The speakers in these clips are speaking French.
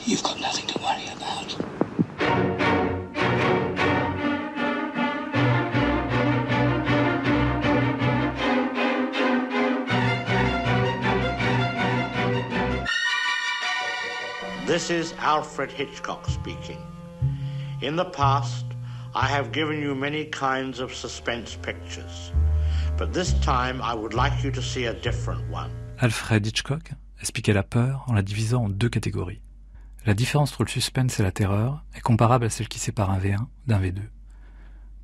You've got nothing to worry about. This is Alfred Hitchcock speaking. In the past, I have given you many kinds of suspense pictures, but this time I would like you to see a different one. Alfred Hitchcock expliquait la peur en la divisant en deux catégories. La différence entre le suspense et la terreur est comparable à celle qui sépare un V1 d'un V2.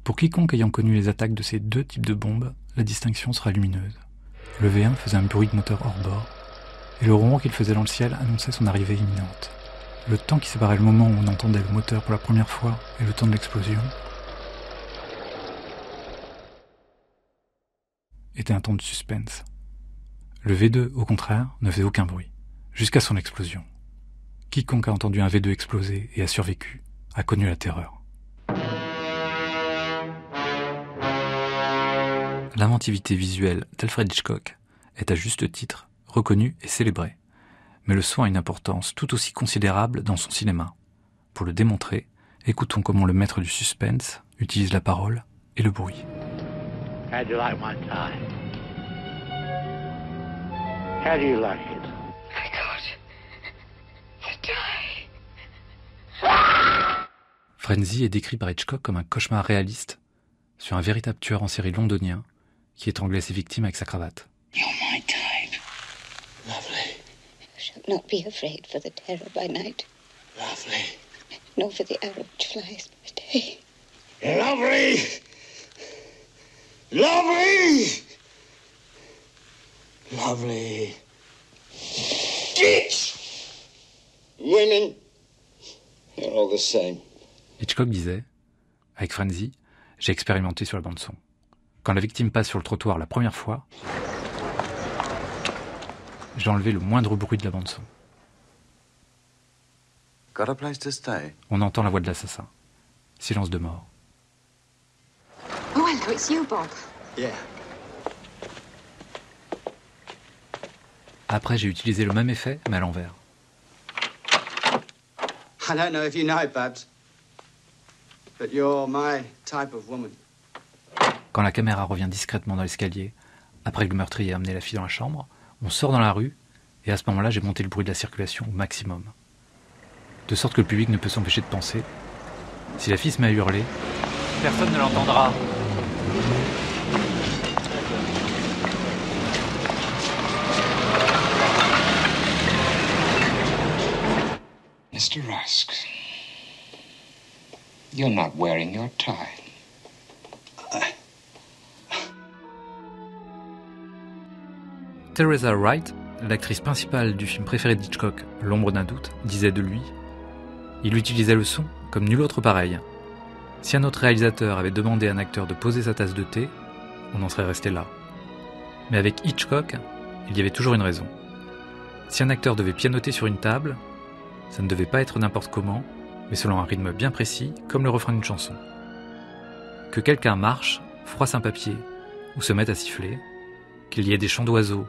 Pour quiconque ayant connu les attaques de ces deux types de bombes, la distinction sera lumineuse. Le V1 faisait un bruit de moteur hors bord, et le ronron qu'il faisait dans le ciel annonçait son arrivée imminente. Le temps qui séparait le moment où on entendait le moteur pour la première fois et le temps de l'explosion était un temps de suspense. Le V2, au contraire, ne faisait aucun bruit, jusqu'à son explosion. Quiconque a entendu un V2 exploser et a survécu a connu la terreur. L'inventivité visuelle d'Alfred Hitchcock est à juste titre reconnue et célébrée. Mais le son a une importance tout aussi considérable dans son cinéma. Pour le démontrer, écoutons comment le maître du suspense utilise la parole et le bruit. How do you like my tie? How do you like it? My God. The tie. Frenzy est décrit par Hitchcock comme un cauchemar réaliste sur un véritable tueur en série londonien qui étranglait ses victimes avec sa cravate. You're my type. Lovely. You shall not be afraid for the terror by night, Lovely. nor for the arrow which flies by day. Lovely. Lovely. Lovely. Dicks. Women. They're all the same. Hitchcock disait, avec Frenzy, j'ai expérimenté sur la bande-son. Quand la victime passe sur le trottoir la première fois, j'ai enlevé le moindre bruit de la bande-son. Got a place to stay? On entend la voix de l'assassin. Silence de mort. Oh, hello, it's you, Bob. Yeah. Après, j'ai utilisé le même effet, mais à l'envers. I don't know if you know, Babs, but you're my type of woman. Quand la caméra revient discrètement dans l'escalier, après que le meurtrier a amené la fille dans la chambre, on sort dans la rue, et à ce moment-là, j'ai monté le bruit de la circulation au maximum. De sorte que le public ne peut s'empêcher de penser, si la fille se met à hurler, personne ne l'entendra. Mr. Rusk, you're not wearing your tie. Teresa Wright, l'actrice principale du film préféré d'Hitchcock, L'ombre d'un doute, disait de lui « Il utilisait le son comme nul autre pareil. Si un autre réalisateur avait demandé à un acteur de poser sa tasse de thé, on en serait resté là. Mais avec Hitchcock, il y avait toujours une raison. Si un acteur devait pianoter sur une table, ça ne devait pas être n'importe comment, mais selon un rythme bien précis, comme le refrain d'une chanson. Que quelqu'un marche, froisse un papier, ou se mette à siffler, qu'il y ait des chants d'oiseaux,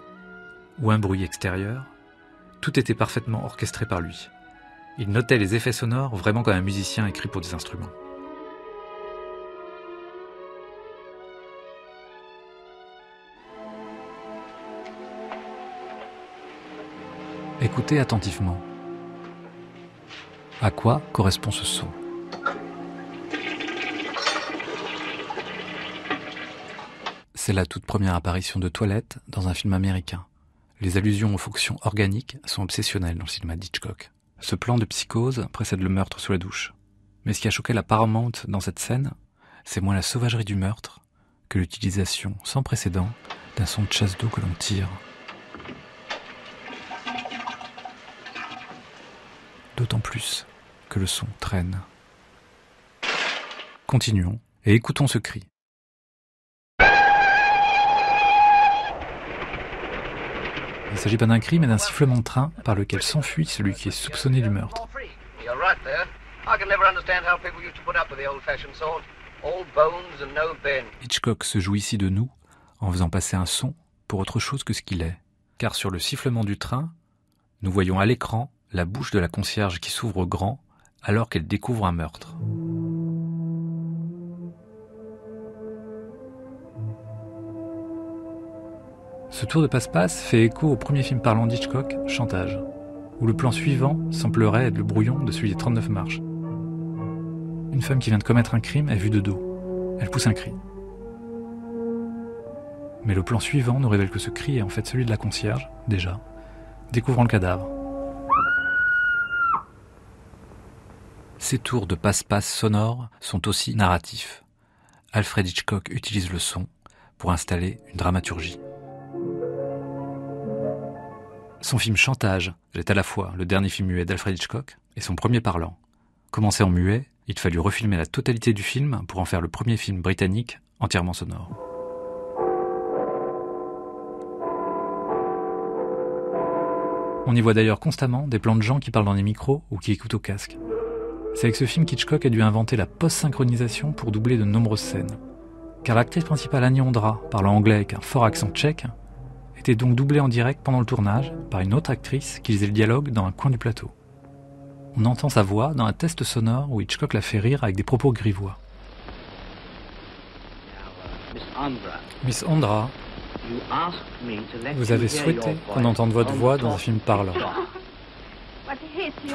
ou un bruit extérieur, tout était parfaitement orchestré par lui. Il notait les effets sonores vraiment comme un musicien écrit pour des instruments. Écoutez attentivement. À quoi correspond ce son ? C'est la toute première apparition de toilettes dans un film américain. Les allusions aux fonctions organiques sont obsessionnelles dans le cinéma d'Hitchcock. Ce plan de psychose précède le meurtre sous la douche. Mais ce qui a choqué la Paramount dans cette scène, c'est moins la sauvagerie du meurtre que l'utilisation sans précédent d'un son de chasse d'eau que l'on tire. D'autant plus que le son traîne. Continuons et écoutons ce cri. Il ne s'agit pas d'un cri, mais d'un sifflement de train par lequel s'enfuit celui qui est soupçonné du meurtre. Hitchcock se joue ici de nous en faisant passer un son pour autre chose que ce qu'il est. Car sur le sifflement du train, nous voyons à l'écran la bouche de la concierge qui s'ouvre grand alors qu'elle découvre un meurtre. Ce tour de passe-passe fait écho au premier film parlant d'Hitchcock, Chantage, où le plan suivant semblerait être le brouillon de celui des 39 marches. Une femme qui vient de commettre un crime est vue de dos. Elle pousse un cri. Mais le plan suivant nous révèle que ce cri est en fait celui de la concierge, déjà, découvrant le cadavre. Ces tours de passe-passe sonores sont aussi narratifs. Alfred Hitchcock utilise le son pour installer une dramaturgie. Son film Chantage est à la fois le dernier film muet d'Alfred Hitchcock et son premier parlant. Commencé en muet, il fallut refilmer la totalité du film pour en faire le premier film britannique entièrement sonore. On y voit d'ailleurs constamment des plans de gens qui parlent dans des micros ou qui écoutent au casque. C'est avec ce film qu'Hitchcock a dû inventer la post-synchronisation pour doubler de nombreuses scènes. Car l'actrice principale Annie Ondra, parlant anglais avec un fort accent tchèque, était donc doublée en direct pendant le tournage par une autre actrice qui lisait le dialogue dans un coin du plateau. On entend sa voix dans un test sonore où Hitchcock la fait rire avec des propos grivois. Miss Ondra, vous avez souhaité qu'on entende votre voix dans un film parlant.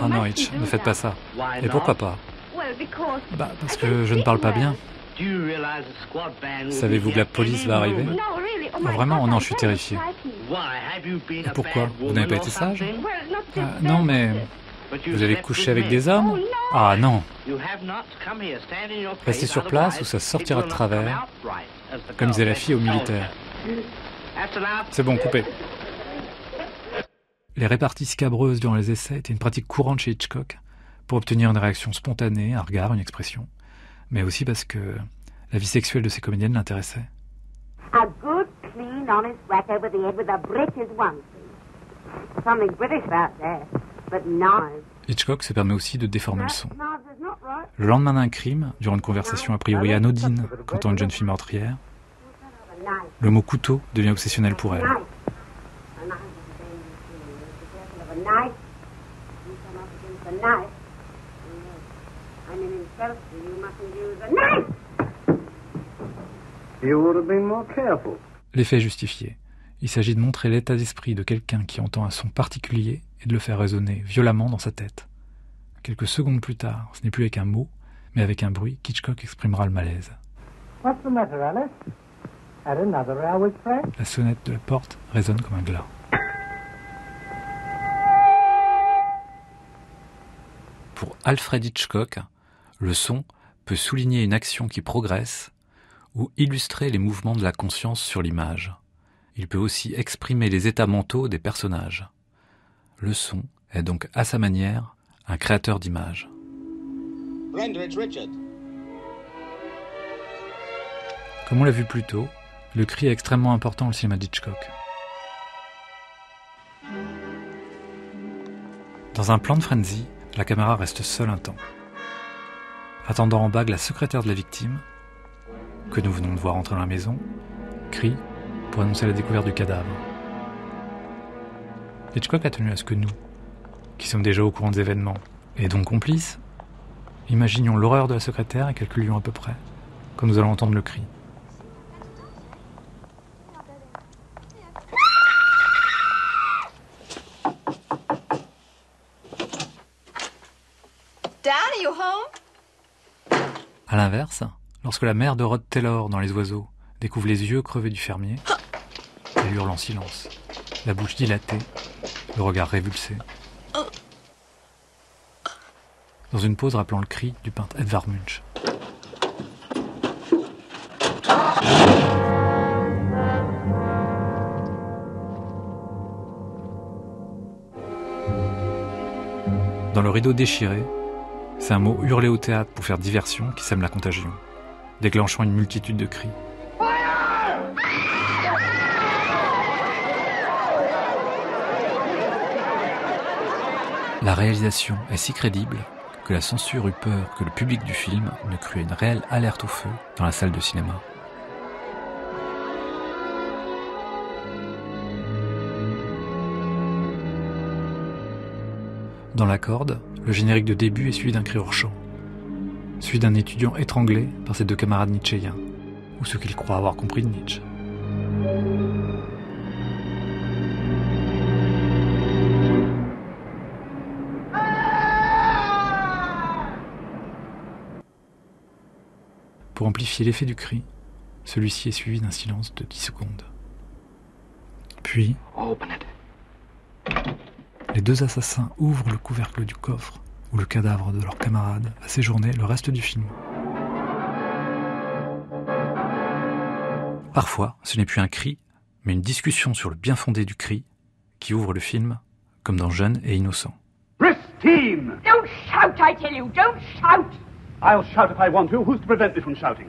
Ah non, Hitch, ne faites pas ça. Et pourquoi pas? Parce que je ne parle pas bien. Savez-vous que la police va arriver? Vraiment, non, je suis terrifié. Et pourquoi? Vous n'avez pas été sage? Non, mais... Vous avez couché avec des hommes? Ah non! Restez sur place ou ça sortira de travers, comme disait la fille au militaire. C'est bon, coupez. Les réparties scabreuses durant les essais étaient une pratique courante chez Hitchcock pour obtenir une réaction spontanée, un regard, une expression, mais aussi parce que la vie sexuelle de ces comédiennes l'intéressait. A good, clean, honest whack over the head with a brick is one thing. Something British about there, but knives. Hitchcock se permet aussi de déformer le son. Le lendemain d'un crime, durant une conversation a priori anodine qu'entend une jeune fille meurtrière, le mot couteau devient obsessionnel pour elle. L'effet est justifié. Il s'agit de montrer l'état d'esprit de quelqu'un qui entend un son particulier et de le faire résonner violemment dans sa tête. Quelques secondes plus tard, ce n'est plus avec un mot, mais avec un bruit qu'Hitchcock exprimera le malaise. What's the matter, Alice? Had another row with Frank? La sonnette de la porte résonne comme un glas. Pour Alfred Hitchcock, le son peut souligner une action qui progresse ou illustrer les mouvements de la conscience sur l'image. Il peut aussi exprimer les états mentaux des personnages. Le son est donc, à sa manière, un créateur d'images. Brenda, it's Richard. Comme on l'a vu plus tôt, le cri est extrêmement important au cinéma d'Hitchcock. Dans un plan de frenzy, la caméra reste seule un temps. Attendant en bague la secrétaire de la victime, que nous venons de voir entrer dans la maison, crie pour annoncer la découverte du cadavre. Hitchcock a tenu à ce que nous, qui sommes déjà au courant des événements, et donc complices, imaginions l'horreur de la secrétaire et calculions à peu près, quand nous allons entendre le cri. Dad, are you home? À l'inverse, lorsque la mère de Rod Taylor dans Les Oiseaux découvre les yeux crevés du fermier, elle hurle en silence, la bouche dilatée, le regard révulsé. Dans une pause rappelant le cri du peintre Edvard Munch. Dans le rideau déchiré, c'est un mot hurlé au théâtre pour faire diversion qui sème la contagion, déclenchant une multitude de cris. La réalisation est si crédible que la censure eut peur que le public du film ne crût une réelle alerte au feu dans la salle de cinéma. Dans la corde, le générique de début est suivi d'un cri hors champ, suivi d'un étudiant étranglé par ses deux camarades nietzschéens, ou ce qu'il croit avoir compris de Nietzsche. Pour amplifier l'effet du cri, celui-ci est suivi d'un silence de 10 secondes. Puis, les deux assassins ouvrent le couvercle du coffre où le cadavre de leur camarade va séjourner le reste du film. Parfois, ce n'est plus un cri, mais une discussion sur le bien fondé du cri qui ouvre le film, comme dans Jeune et Innocent. Brisk team! Don't shout, I tell you, don't shout! I'll shout if I want to. Who's to prevent me from shouting?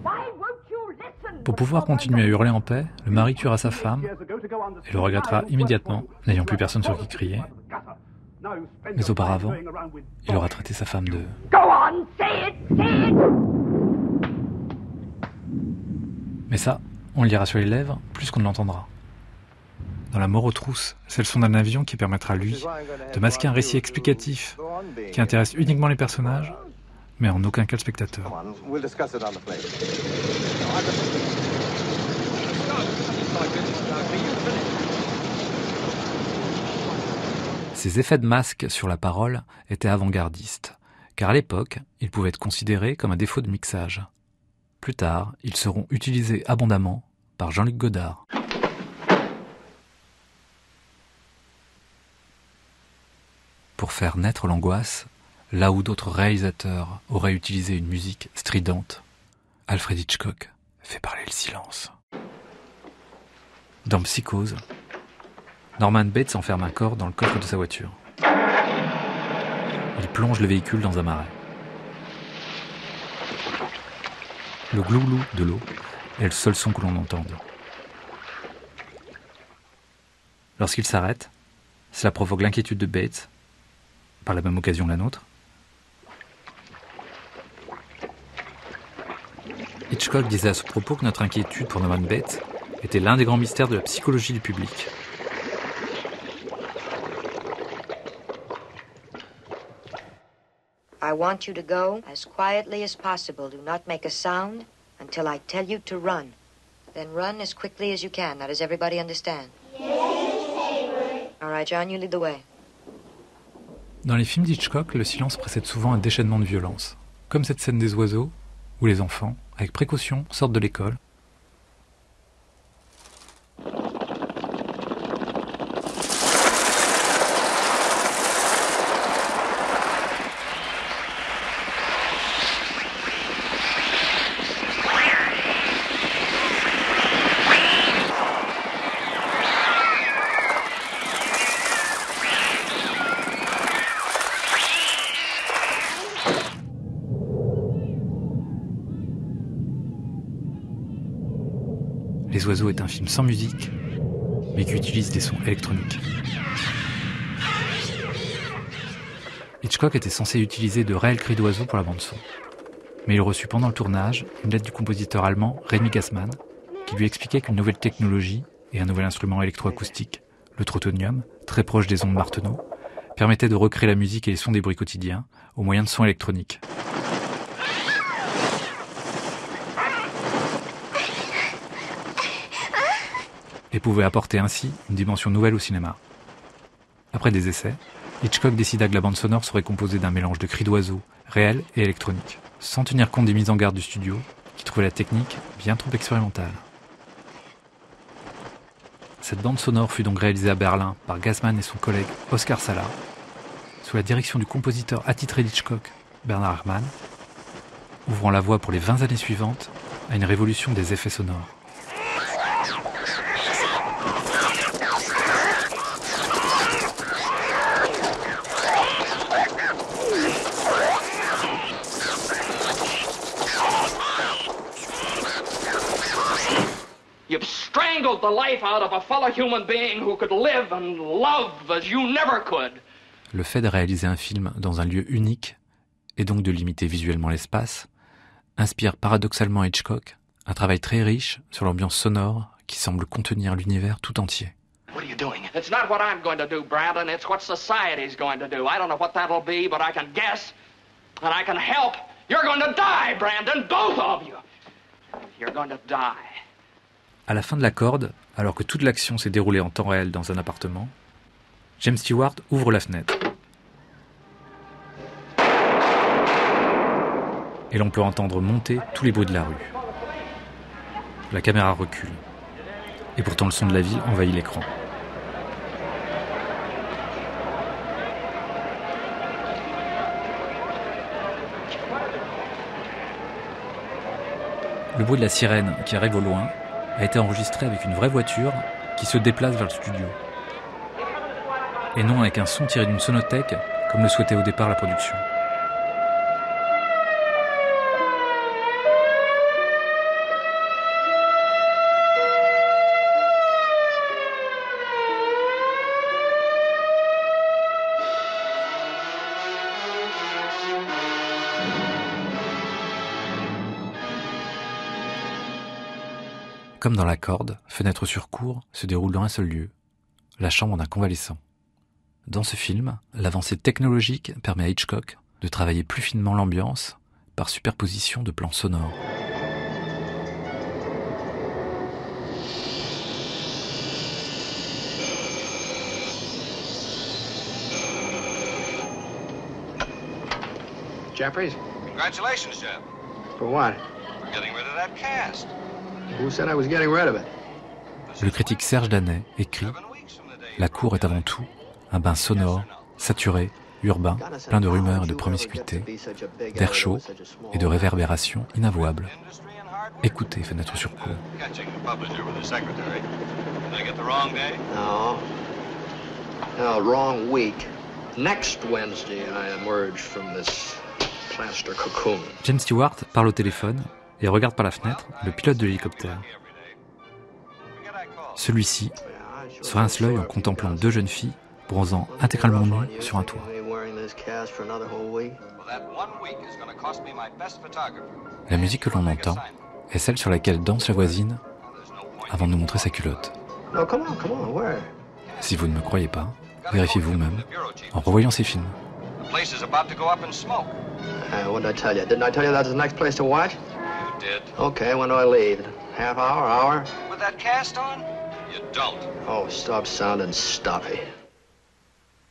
Why won't you listen? Pour pouvoir continuer à hurler en paix, le mari tuera sa femme et le regrettera immédiatement, n'ayant plus personne sur qui crier. Mais auparavant, il aura traité sa femme de... Go on, say it, say it! Mais ça, on le lira sur les lèvres plus qu'on ne l'entendra. Dans La mort aux trousses, c'est le son d'un avion qui permettra à lui de masquer un récit explicatif qui intéresse uniquement les personnages, mais en aucun cas le spectateur. Ces effets de masque sur la parole étaient avant-gardistes, car à l'époque, ils pouvaient être considérés comme un défaut de mixage. Plus tard, ils seront utilisés abondamment par Jean-Luc Godard. Pour faire naître l'angoisse, là où d'autres réalisateurs auraient utilisé une musique stridente, Alfred Hitchcock fait parler le silence. Dans Psychose, Norman Bates enferme un corps dans le coffre de sa voiture. Il plonge le véhicule dans un marais. Le glouglou de l'eau est le seul son que l'on entende. Lorsqu'il s'arrête, cela provoque l'inquiétude de Bates, par la même occasion la nôtre. Hitchcock disait à ce propos que notre inquiétude pour Norman Bates était l'un des grands mystères de la psychologie du public. I want you to go as quietly as possible. Do not make a sound until I tell you to run. Then run as quickly as you can. Now, does everybody understand? Yes, all right, John, you lead the way. Dans les films d'Hitchcock, le silence précède souvent un déchaînement de violence, comme cette scène des oiseaux, où les enfants, avec précaution, sortent de l'école. Les oiseaux est un film sans musique, mais qui utilise des sons électroniques. Hitchcock était censé utiliser de réels cris d'oiseaux pour la bande-son. Mais il reçut pendant le tournage une lettre du compositeur allemand Rémi Gassmann, qui lui expliquait qu'une nouvelle technologie et un nouvel instrument électroacoustique, le trottonium, très proche des ondes Martenot, permettait de recréer la musique et les sons des bruits quotidiens au moyen de sons électroniques. Et pouvait apporter ainsi une dimension nouvelle au cinéma. Après des essais, Hitchcock décida que la bande sonore serait composée d'un mélange de cris d'oiseaux, réels et électroniques, sans tenir compte des mises en garde du studio, qui trouvait la technique bien trop expérimentale. Cette bande sonore fut donc réalisée à Berlin par Gassmann et son collègue Oskar Sala, sous la direction du compositeur attitré d'Hitchcock, Bernard Herrmann, ouvrant la voie pour les 20 années suivantes à une révolution des effets sonores. You've strangled the life out of a fellow human being who could live and love as you never could. Le fait de réaliser un film dans un lieu unique, et donc de limiter visuellement l'espace, inspire paradoxalement à Hitchcock un travail très riche sur l'ambiance sonore qui semble contenir l'univers tout entier. What What are you doing? It's not what I'm going to do, Brandon. It's what society's going to do. I don't know what that'll be, but I can guess, and I can help. You're going to die, Brandon, both of you. You're going to die. À la fin de la corde, alors que toute l'action s'est déroulée en temps réel dans un appartement, James Stewart ouvre la fenêtre. Et l'on peut entendre monter tous les bruits de la rue. La caméra recule. Et pourtant le son de la ville envahit l'écran. Le bruit de la sirène qui arrive au loin a été enregistré avec une vraie voiture qui se déplace vers le studio. Et non avec un son tiré d'une sonothèque comme le souhaitait au départ la production. Comme dans La Corde, Fenêtre sur cour se déroule dans un seul lieu, la chambre d'un convalescent. Dans ce film, l'avancée technologique permet à Hitchcock de travailler plus finement l'ambiance par superposition de plans sonores. Jeffries? Congratulations, Jeff. For what? For getting rid of that cast. Who said I was getting rid of it? Le critique Serge Danet écrit « La cour est avant tout un bain sonore, saturé, urbain, plein de rumeurs et de promiscuité, d'air chaud et de réverbérations inavouables. Écoutez Fenêtre sur cour. » No, wrong week. Next Wednesday I emerge from this plaster cocoon. James Stewart parle au téléphone et regarde par la fenêtre le pilote de l'hélicoptère. Celui-ci se rince l'œil en contemplant deux jeunes filles bronzant intégralement nues sur un toit. La musique que l'on entend est celle sur laquelle danse la voisine avant de nous montrer sa culotte. Si vous ne me croyez pas, vérifiez vous-même en revoyant ces films. What did I tell you? Didn't I tell you that's the next place to watch? You did. Okay, when do I leave? Half hour, hour? With that cast on? You don't. Oh, stop sounding stuffy.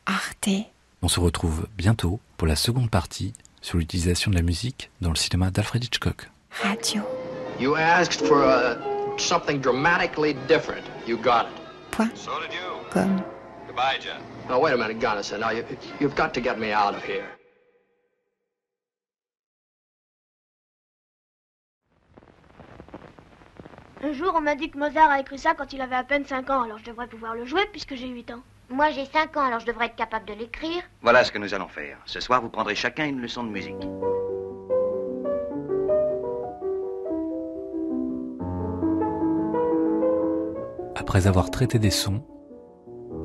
Arte. On se retrouve bientôt pour la seconde partie sur l'utilisation de la musique dans le cinéma d'Alfred Hitchcock. Radio. You asked for something dramatically different. You got it. Point. So did you. Comme. Goodbye, Jeff. Now, wait a minute, Gunnison. Now, you've got to get me out of here. Un jour, on m'a dit que Mozart a écrit ça quand il avait à peine 5 ans, alors je devrais pouvoir le jouer puisque j'ai 8 ans. Moi, j'ai 5 ans, alors je devrais être capable de l'écrire. Voilà ce que nous allons faire. Ce soir, vous prendrez chacun une leçon de musique. Après avoir traité des sons,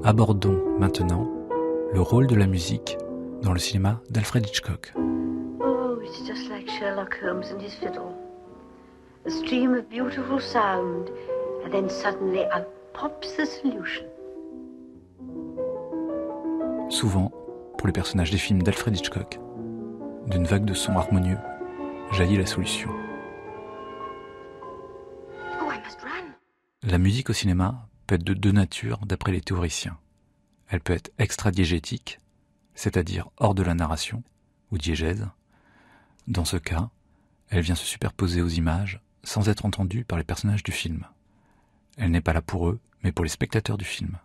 abordons maintenant le rôle de la musique dans le cinéma d'Alfred Hitchcock. Oh, it's just like Sherlock Holmes and his fiddle. A stream of beautiful sound, and then suddenly out pops the solution. Souvent, pour les personnages des films d'Alfred Hitchcock, d'une vague de sons harmonieux jaillit la solution. Oh, I must run. La musique au cinéma peut être de deux natures d'après les théoriciens. Elle peut être extradiégétique, c'est-à-dire hors de la narration, ou diégèse. Dans ce cas, elle vient se superposer aux images sans être entendue par les personnages du film. Elle n'est pas là pour eux, mais pour les spectateurs du film,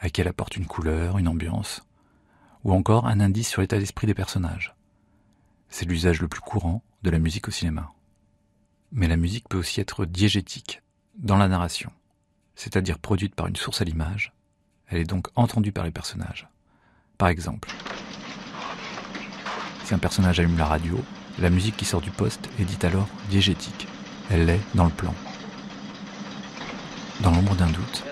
à qui elle apporte une couleur, une ambiance, ou encore un indice sur l'état d'esprit des personnages. C'est l'usage le plus courant de la musique au cinéma. Mais la musique peut aussi être diégétique, dans la narration, c'est-à-dire produite par une source à l'image. Elle est donc entendue par les personnages. Par exemple, si un personnage allume la radio, la musique qui sort du poste est dite alors diégétique. Elle l'est dans le plan. Dans l'ombre d'un doute,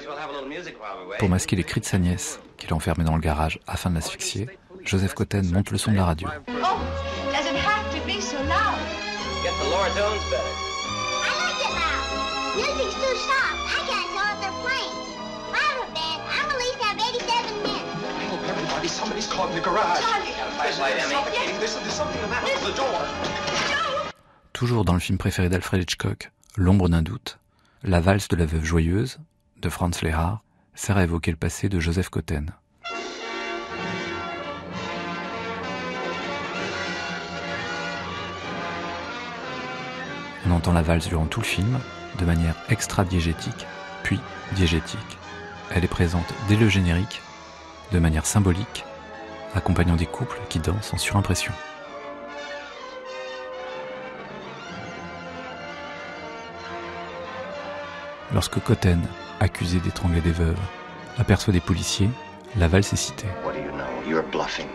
pour masquer les cris de sa nièce, qu'il a enfermée dans le garage afin de l'asphyxier, Joseph Cotten monte le son de la radio. Oh, doesn't have to be so loud. Get the lower tones better. I like it loud. Music's too soft. I can't tell if they're playing. I have a band caught in the garage. There's something the matter with the door. Toujours dans le film préféré d'Alfred Hitchcock, L'ombre d'un doute, la valse de la veuve joyeuse, de Franz Lehár, sert à évoquer le passé de Joseph Cotten. On entend la valse durant tout le film, de manière extra-diégétique, puis diégétique. Elle est présente dès le générique, de manière symbolique, accompagnant des couples qui dansent en surimpression. Lorsque Cotten, accusé d'étrangler des veuves, aperçoit des policiers, la valse est citée. What do you know? You're bluffing.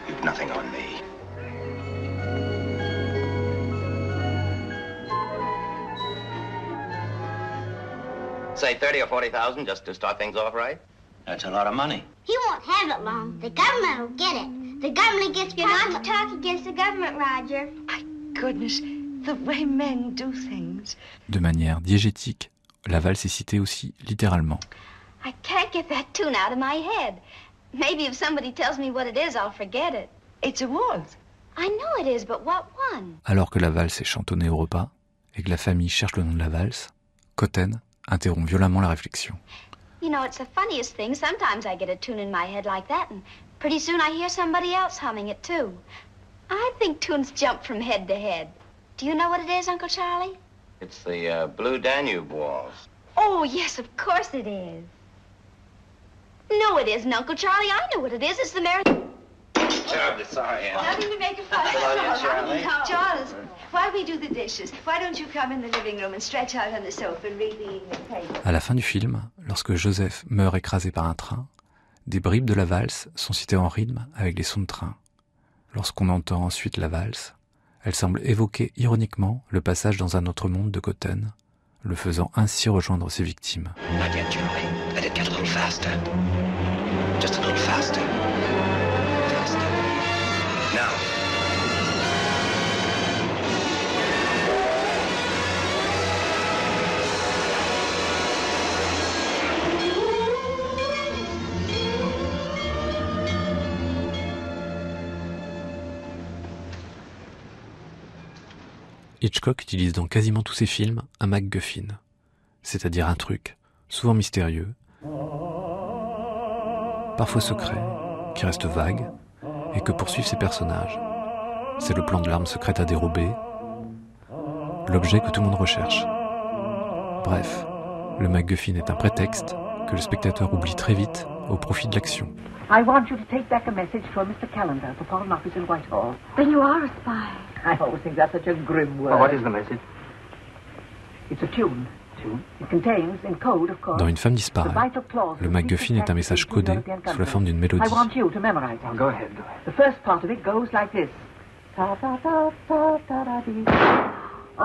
You've nothing on me. Say 30 or 40,000 just to start things off right? That's a lot of money. He won't have it long. The government will get it. The government gets... You're not to talk against the government, Roger. My goodness, the way men do things. De manière diégétique, la valse est citée aussi littéralement. I can't get that tune out of my head. Maybe if somebody tells me what it is, I'll forget it. It's a waltz. I know it is, but what one? Alors que la valse est chantonnée au repas et que la famille cherche le nom de la valse, Cotten interrompt violemment la réflexion. You know, it's the funniest thing. Sometimes I get a tune in my head like that, and pretty soon I hear somebody else humming it too. I think tunes jump from head to head. Do you know what it is, Uncle Charlie? It's the Blue Danube Waltz. Oh, yes, of course it is. No, it isn't, Uncle Charlie. I know what it is. It's the marathon. Terribly sorry, Anne. Nothing to make a fuss Hello, Charlie. Charles, while we do the dishes, why don't you come in the living room and stretch out on the sofa and read the evening paper? À la fin du film, lorsque Joseph meurt écrasé par un train, des bribes de la valse sont citées en rythme avec les sons de train. Lorsqu'on entend ensuite la valse, elle semble évoquer ironiquement le passage dans un autre monde de Cotten, le faisant ainsi rejoindre ses victimes. Not yet, Charlie. Let it get a little faster. Just a little faster. Faster. Now. Hitchcock utilise dans quasiment tous ses films un MacGuffin, c'est-à-dire un truc, souvent mystérieux, parfois secret, qui reste vague, et que poursuivent ses personnages. C'est le plan de l'arme secrète à dérober, l'objet que tout le monde recherche. Bref, le MacGuffin est un prétexte que le spectateur oublie très vite au profit de l'action. I want you to take back a message from Mr. Callender, the Foreign Office in Whitehall. Then you are a spy. I always think that's such a grim word. Well, what is the message? It's a tune. It contains, in code, of course, Dans Une femme disparaît, le MacGuffin est un message codé sous la forme d'une mélodie. I want you to memorize it. Go ahead, go ahead. The first part of it goes like this. Ta ta ta ta ta ta dee. Oh.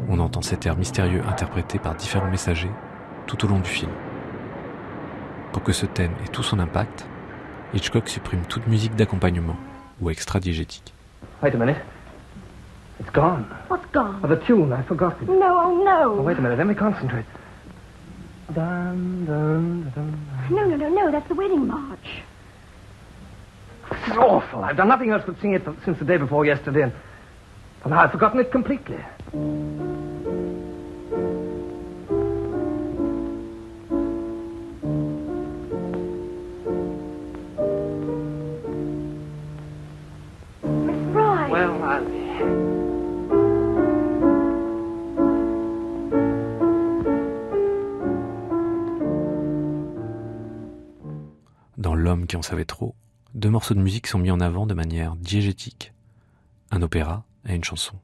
On entend cet air mystérieux interprété par différents messagers tout au long du film. Pour que ce thème ait tout son impact, Hitchcock supprime toute musique d'accompagnement ou extra-diégétique. Wait a minute. It's gone. What's gone? Oh, the tune, I've forgotten. No, oh no. Oh, wait a minute, let me concentrate. Dun, dun, dun. No, that's the wedding march. This is awful. I've done nothing else but sing it since the day before yesterday, and now I've forgotten it completely. Dans L'homme qui en savait trop, 2 morceaux de musique sont mis en avant de manière diégétique. Un opéra et une chanson.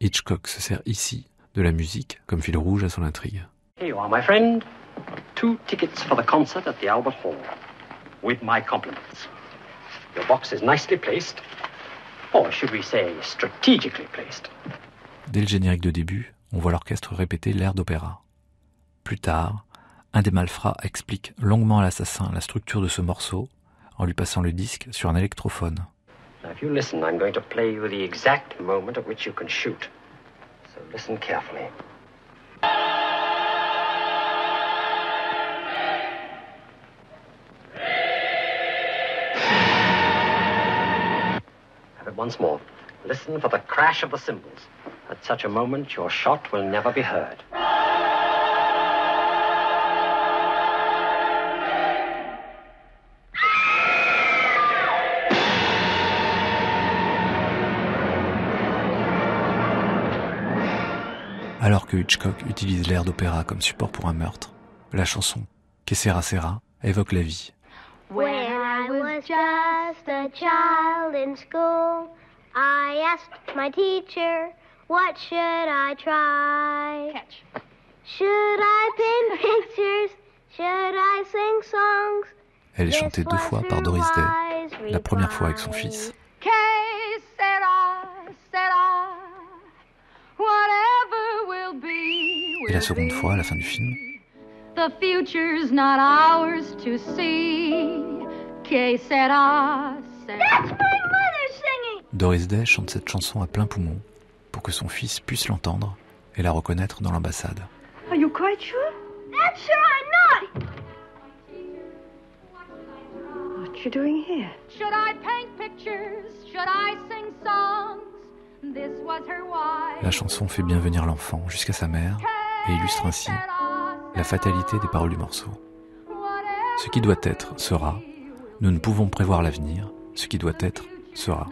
Hitchcock se sert ici de la musique comme fil rouge à son intrigue. Here you are, my friend. 2 tickets for the concert at the Albert Hall. With my compliments. Your box is nicely placed. Or should we say, strategically placed. Dès le générique de début, on voit l'orchestre répéter l'air d'opéra. Plus tard, un des malfrats explique longuement à l'assassin la structure de ce morceau en lui passant le disque sur un électrophone. Now, if you listen, I'm going to play you the exact moment at which you can shoot. So listen carefully. once more. Listen for the crash of the cymbals. At such a moment, your shot will never be heard. Alors que Hitchcock utilise l'air d'opéra comme support pour un meurtre, la chanson « Que sera sera » évoque la vie. When I was just a child in school, I asked my teacher, what should I try? Should I paint pictures? Should I sing songs? Elle est chantée 2 fois par Doris Day, la première fois avec son fils. Que sera, sera, whatever will be, Et la seconde fois à la fin du film. The future's not ours to see. Que sera, sera. That's my mother singing! Doris Day chante cette chanson à plein poumon pour que son fils puisse l'entendre et la reconnaître dans l'ambassade. Are you quite sure? That's sure I'm not! What you doing here? Should I paint pictures? Should I sing songs? This was her wife. La chanson fait bien venir l'enfant jusqu'à sa mère et illustre ainsi la fatalité des paroles du morceau. Ce qui doit être sera. Nous ne pouvons prévoir l'avenir. Ce qui doit être sera.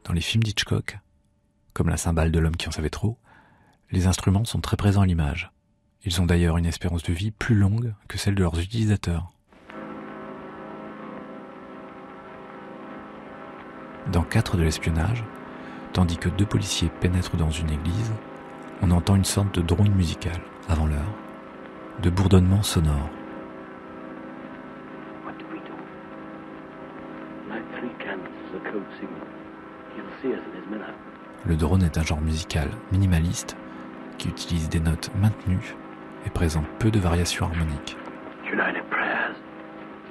Dans les films d'Hitchcock, comme La cymbale de l'homme qui en savait trop, les instruments sont très présents à l'image. Ils ont d'ailleurs une espérance de vie plus longue que celle de leurs utilisateurs. Dans 4 de l'espionnage, tandis que 2 policiers pénètrent dans une église, on entend une sorte de drone musical, avant l'heure, de bourdonnement sonore. What do we do? Light 3 candles as a code signal. He'll see us in his mirror. Le drone est un genre musical minimaliste qui utilise des notes maintenues et présente peu de variations harmoniques. United prayers.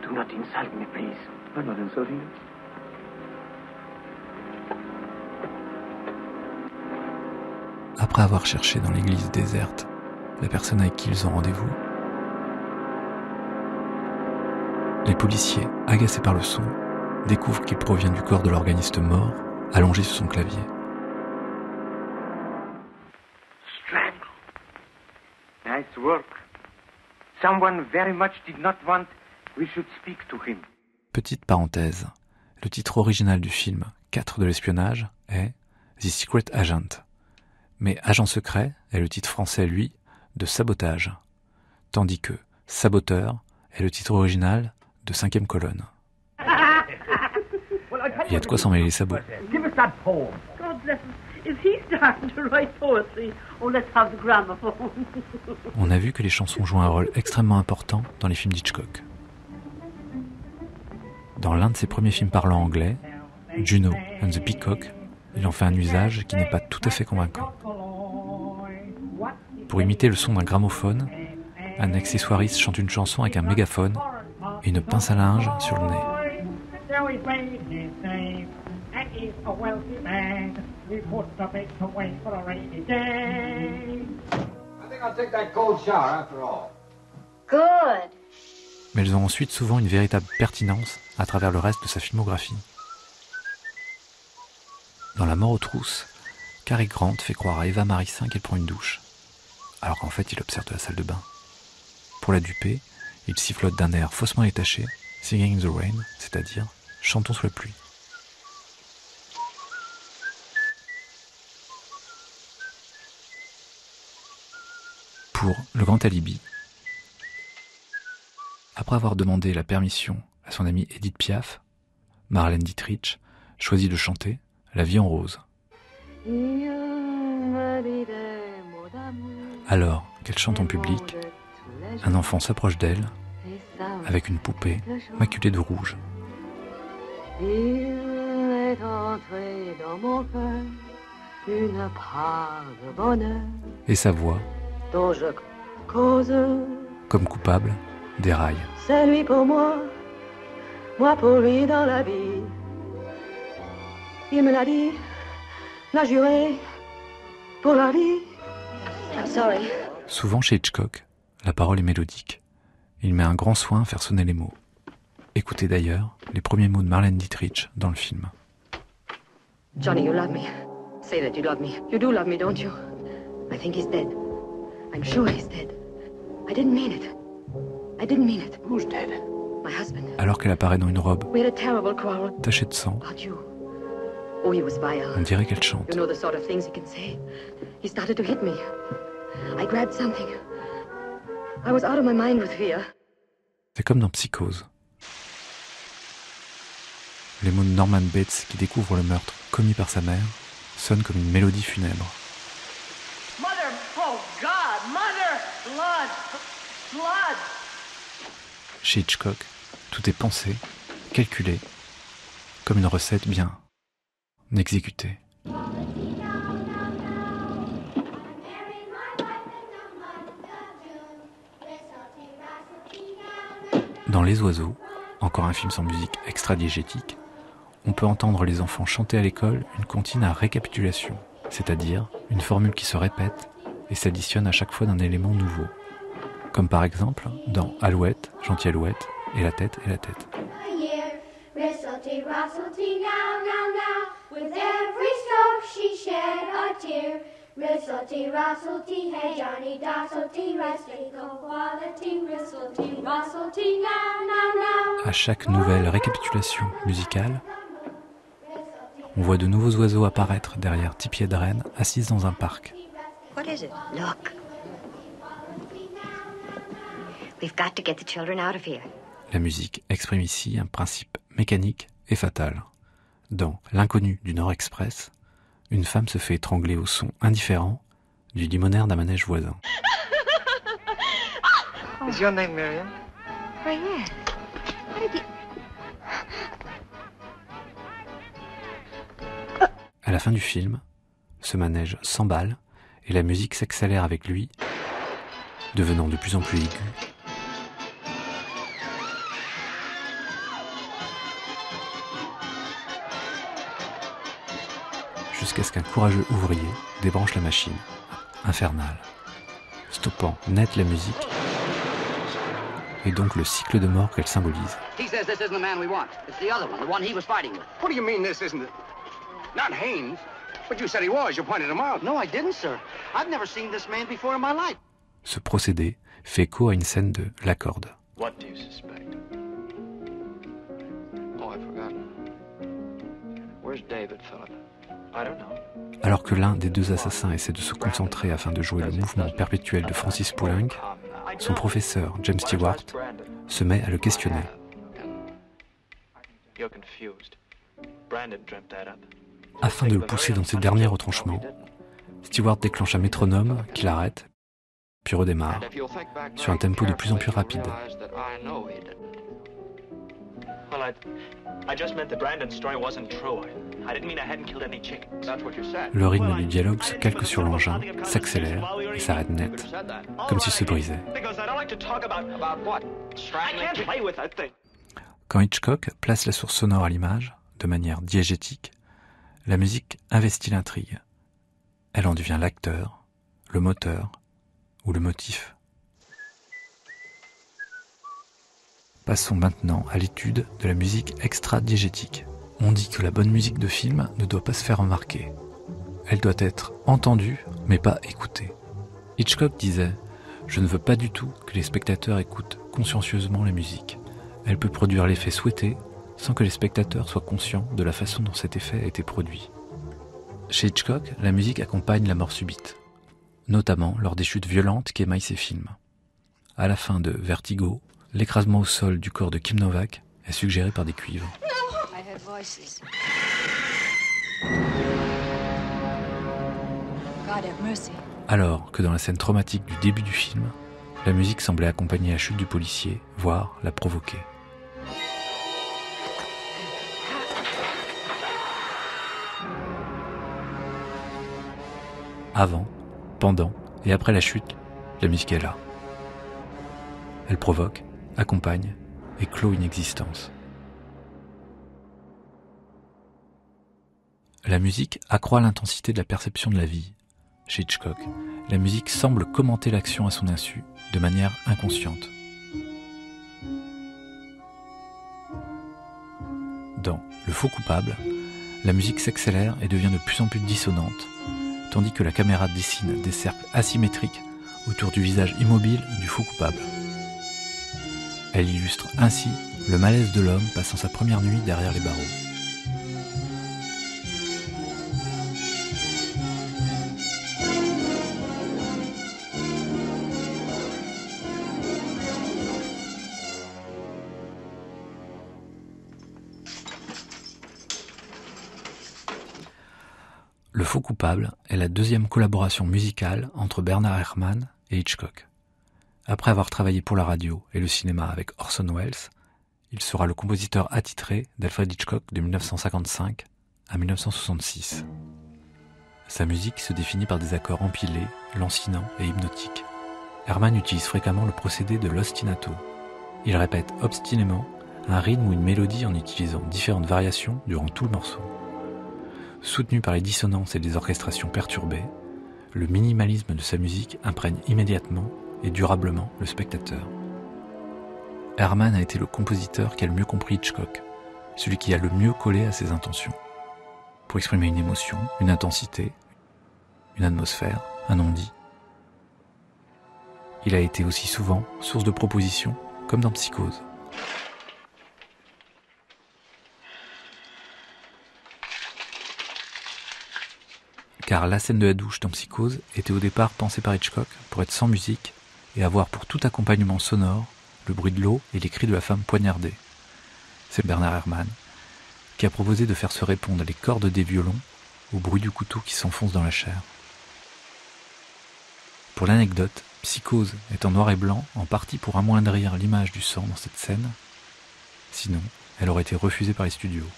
Do not insult me, please. I'm not insulting you. Après avoir cherché dans l'église déserte la personne avec qui ils ont rendez-vous, les policiers, agacés par le son, découvrent qu'il provient du corps de l'organiste mort, allongé sur son clavier. Strangle. Nice work. Someone very much did not want we should speak to him. Petite parenthèse, le titre original du film 4 de l'espionnage est The Secret Agent. Mais Agent secret est le titre français, lui, de Sabotage, tandis que Saboteur est le titre original de 5e colonne. Il y a de quoi s'en mêler les sabots. Give us that poem. God bless him. Is he starting to write poetry? Oh, let's have the gramophone. On a vu que les chansons jouent un rôle extrêmement important dans les films d'Hitchcock. Dans l'un de ses premiers films parlants anglais, Juno and the Peacock, il en fait un usage qui n'est pas tout à fait convaincant. Pour imiter le son d'un gramophone, un accessoiriste chante une chanson avec un mégaphone et une pince à linge sur le nez. Good. Mais elles ont ensuite souvent une véritable pertinence à travers le reste de sa filmographie. Dans La mort aux trousses, Cary Grant fait croire à Eva Marissin qu'elle prend une douche, alors qu'en fait il observe de la salle de bain. Pour la duper, il sifflote d'un air faussement détaché, Singing in the Rain, c'est-à-dire chantons sous la pluie. Pour Le Grand Alibi, après avoir demandé la permission à son amie Edith Piaf, Marlène Dietrich choisit de chanter La vie en rose. Alors qu'elle chante en public, un enfant s'approche d'elle avec une poupée maculée de rouge. Il est entré dans mon cœur une part de bonheur Et sa voix, dont je cause. comme coupable, déraille. C'est lui pour moi pour lui dans la vie. Il me l'a dit, l'a juré, pour la vie. I'm sorry. Souvent chez Hitchcock, la parole est mélodique. Il met un grand soin à faire sonner les mots. Écoutez d'ailleurs les premiers mots de Marlène Dietrich dans le film. Johnny, you love me. Say that you love me. You do love me, don't you? I think he's dead. I'm sure he's dead. I didn't mean it. I didn't mean it. Who's dead? My husband. Alors qu'elle apparaît dans une robe We had a terrible quarrel. tachée de sang, About you. Oh, he was vile. on dirait qu'elle chante. You know the sort of things he can say. He started to hit me. I grabbed something. I was out of my mind with fear. C'est comme dans Psychose. Les mots de Norman Bates qui découvre le meurtre commis par sa mère sonnent comme une mélodie funèbre. Mother, oh God, Mother! Blood! Blood! Chez Hitchcock, tout est pensé, calculé, comme une recette bien exécutée. Dans Les Oiseaux, encore un film sans musique extra-diégétique, on peut entendre les enfants chanter à l'école une comptine à récapitulation, c'est-à-dire une formule qui se répète et s'additionne à chaque fois d'un élément nouveau. Comme par exemple dans Alouette, Gentille Alouette, et la tête, et la tête. Ristlety, rustlety, now, now, now. With every stroke she shed a tear. Ristlety, rustlety, hey Johnny Dosselty, restley, go quality. Ristlety, rustlety, now, now, now. À chaque nouvelle récapitulation musicale, on voit de nouveaux oiseaux apparaître derrière Tippi Hedren, assise dans un parc. What is it? Look. We've got to get the children out of here. La musique exprime ici un principe mécanique et fatal. Dans L'inconnu du Nord Express, une femme se fait étrangler au son indifférent du limonaire d'un manège voisin. Is your name Marion? Why, yes. How did you... À la fin du film, ce manège s'emballe et la musique s'accélère avec lui, devenant de plus en plus aiguë. Jusqu'à ce qu'un courageux ouvrier débranche la machine, infernale, stoppant net la musique et donc le cycle de mort qu'elle symbolise. He says this isn't the man we want. It's the other one he was fighting with. What do you mean this isn't it? Not Haynes. But you said he was. You pointed him out. No, I didn't, sir. I've never seen this man before in my life. Ce procédé fait écho à une scène de La Corde. What do you suspect? Oh, I've forgotten. Where's David, Philip? I don't know. Alors que l'un des deux assassins essaie de se concentrer afin de jouer le mouvement perpétuel de Francis Poulenc, son professeur, James Stewart, se met à le questionner. You're confused. Brandon dreamt that up. Afin de le pousser dans ses derniers retranchements, Stewart déclenche un métronome qui l'arrête, puis redémarre, sur un tempo de plus en plus rapide. Well, I just meant that Brandon's story wasn't true. I didn't mean I hadn't killed any chickens. That's what you said. Le rythme du dialogue se calque sur l'engin, s'accélère et s'arrête net, comme s'il se brisait. Because I don't like to talk about what? I can't play with that thing. Quand Hitchcock place la source sonore à l'image, de manière diégétique, la musique investit l'intrigue. Elle en devient l'acteur, le moteur ou le motif. Passons maintenant à l'étude de la musique extra-diégétique. On dit que la bonne musique de film ne doit pas se faire remarquer. Elle doit être entendue, mais pas écoutée. Hitchcock disait « Je ne veux pas du tout que les spectateurs écoutent consciencieusement la musique. Elle peut produire l'effet souhaité sans que les spectateurs soient conscients de la façon dont cet effet a été produit. » Chez Hitchcock, la musique accompagne la mort subite, notamment lors des chutes violentes qui émaillent ses films. À la fin de Vertigo, l'écrasement au sol du corps de Kim Novak est suggéré par des cuivres. Alors que dans la scène traumatique du début du film, la musique semblait accompagner la chute du policier, voire la provoquer. Avant, pendant et après la chute, la musique est là. Elle provoque, accompagne et clôt une existence. La musique accroît l'intensité de la perception de la vie. Chez Hitchcock, la musique semble commenter l'action à son insu, de manière inconsciente. Dans Le Faux coupable, la musique s'accélère et devient de plus en plus dissonante, tandis que la caméra dessine des cercles asymétriques autour du visage immobile du faux coupable. Elle illustre ainsi le malaise de l'homme passant sa première nuit derrière les barreaux. Le Faux coupable est la deuxième collaboration musicale entre Bernard Herrmann et Hitchcock. Après avoir travaillé pour la radio et le cinéma avec Orson Welles, il sera le compositeur attitré d'Alfred Hitchcock de 1955 à 1966. Sa musique se définit par des accords empilés, lancinants et hypnotiques. Herrmann utilise fréquemment le procédé de l'ostinato. Il répète obstinément un rythme ou une mélodie en utilisant différentes variations durant tout le morceau. Soutenu par les dissonances et les orchestrations perturbées, le minimalisme de sa musique imprègne immédiatement et durablement le spectateur. Herrmann a été le compositeur qui a le mieux compris Hitchcock, celui qui a le mieux collé à ses intentions, pour exprimer une émotion, une intensité, une atmosphère, un non-dit. Il a été aussi souvent source de propositions, comme dans Psychose. Car la scène de la douche dans Psychose était au départ pensée par Hitchcock pour être sans musique et avoir pour tout accompagnement sonore le bruit de l'eau et les cris de la femme poignardée. C'est Bernard Herrmann qui a proposé de faire se répondre les cordes des violons au bruit du couteau qui s'enfonce dans la chair. Pour l'anecdote, Psychose est en noir et blanc en partie pour amoindrir l'image du sang dans cette scène, sinon elle aurait été refusée par les studios.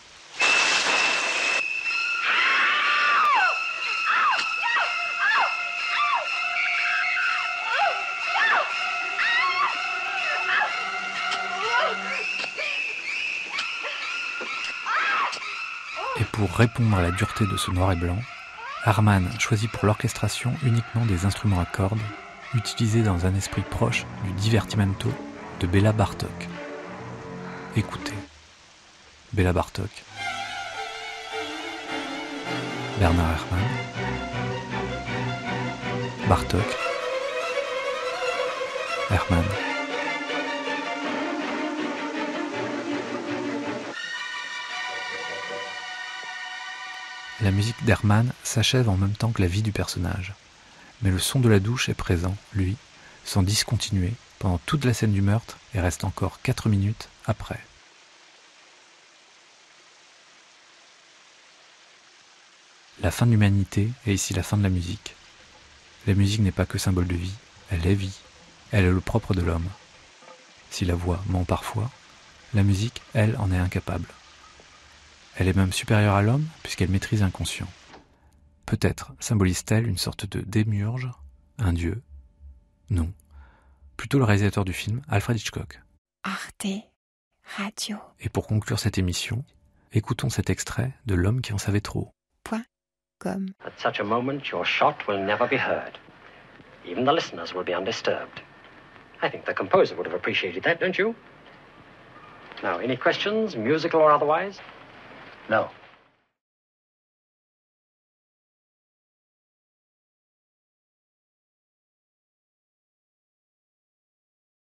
Et pour répondre à la dureté de ce noir et blanc, Herrmann choisit pour l'orchestration uniquement des instruments à cordes, utilisés dans un esprit proche du divertimento de Béla Bartók. Écoutez, Béla Bartók, Bernard Herrmann, Bartók, Herrmann. La musique d'Herrmann s'achève en même temps que la vie du personnage. Mais le son de la douche est présent, lui, sans discontinuer, pendant toute la scène du meurtre et reste encore 4 minutes après. La fin de l'humanité est ici la fin de la musique. La musique n'est pas que symbole de vie, elle est vie, elle est le propre de l'homme. Si la voix ment parfois, la musique, elle, en est incapable. Elle est même supérieure à l'homme puisqu'elle maîtrise l'inconscient. Peut-être symbolise-t-elle une sorte de démiurge, un dieu? Non. Plutôt le réalisateur du film, Alfred Hitchcock. Arte Radio. Et pour conclure cette émission, écoutons cet extrait de L'homme qui en savait trop. .com. At such a moment, your shot will never be heard. Even the listeners will be undisturbed. I think the composer would have appreciated that, don't you? Now, any questions, musical or otherwise? No.